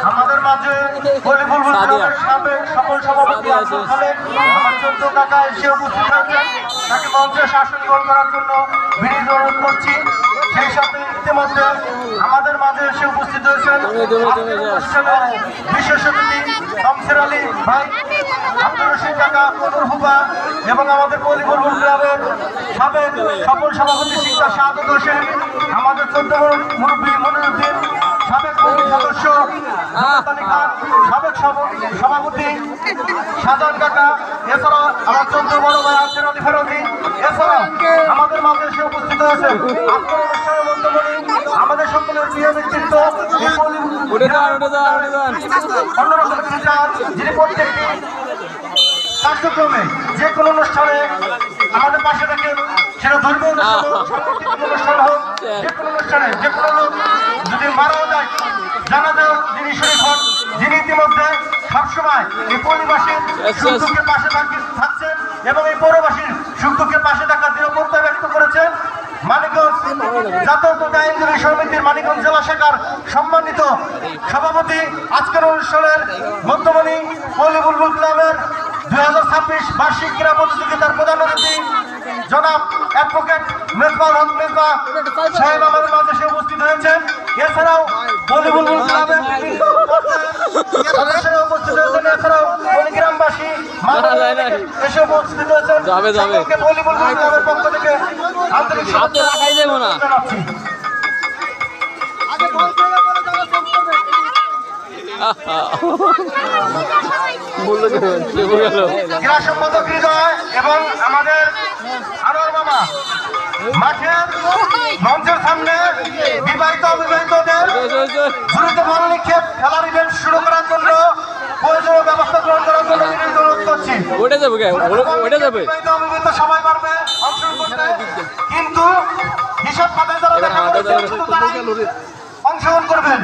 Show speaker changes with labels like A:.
A: আমাদের মাঝে ভলিবল ক্লাবের সাবেক সফল সভাপতি আব্দুল খালেক আমার চোদ্দ কাকা এসে উপস্থিত হয়েছেন। তাকে মঞ্চে শাসন গ্রহণ করার জন্য বিনীত অনুরোধ করছি। সেই সাথে ইতিমধ্যে আমাদের মাঝে এসে উপস্থিত হয়েছেন বিশেষ অতিথি শমসের আলী ভাই, আব্দুর রশিদ কাকা, কনুর হুবা এবং আমাদের ভলিবল ক্লাবের সাবেক সফল সভাপতি শিক্ষা শাহাদত হোসেন, আমাদের 14 মুরব্বী মনিরুদ্দিন, সাবেক কমিটি সদস্য আলী খান, সাবেক সভাপতি শাহজাহান কাকা, এছাড়া আমার 14 বড় ভাই আফসার আলী ফেরোজি, এছাড়া আমাদের মাঝে এসে উপস্থিত হয়েছেন আজকের অনুষ্ঠানের মধ্যমণি আমাদের সকলের প্রিয় ব্যক্তিত্ব অন্যরকম যিনি প্রত্যেকটি কার্যক্রমে যে কোনো অনুষ্ঠানে আমাদের পাশে থাকেন, সেটা ধর্মীয় অনুষ্ঠান হোক, সাংস্কৃতিক অনুষ্ঠান হোক, যে কোনো অনুষ্ঠানে যে কোনো লোক যদি মারাও যায়, জানাজা যিনি শরীক হন, যিনি ইতিমধ্যে সবসময় এই পরিবাসীর সুখ দুঃখের পাশে থাকছেন এবং এই পৌরবাসীর সুখ দুঃখের পাশে থাকার দৃঢ় প্রত্যয় ব্যক্ত করেছেন। মানিকগঞ্জ জাতীয়তাবাদী আইনজীবী সমিতির মানিকগঞ্জ জেলা শাখার সম্মানিত সভাপতি, আজকের অনুষ্ঠানের মধ্যমণি ভলিবল ক্লাবের 2026 বার্ষিক ক্রীড়া প্রতিযোগিতার প্রধান অতিথি জনাব অ্যাডভোকেট মেজবাউল হক মেজবা সাহেব আমাদের মাঝে এসে উপস্থিত হয়েছেন। এছাড়াও ভলিবল ক্লাবের সদস্যরা উপস্থিত হয়েছেন, এছাড়াও গ্রামবাসী এসে উপস্থিত হয়েছেন। ভলিবল ক্লাবের পক্ষ থেকে আন্তরিক শুভেচ্ছা জানাচ্ছি। ক্রীড়া সম্পাদক হৃদয় এবং আমাদের আনোয়ার মামা মাঠের মঞ্চের সামনে বিবাহিত অবিবাহিতদের দ্রুত বল নিক্ষেপ খেলার ইভেন্ট শুরু করার জন্য প্রয়োজনীয় ব্যবস্থা গ্রহণ করার জন্য অনুরোধ করছি। বিবাহিত অবিবাহিত সবাই পারবে অংশগ্রহণ করতে, কিন্তু হিসাব খাতায় যারা দেখা করেছে শুধু তারাই অংশগ্রহণ করবেন।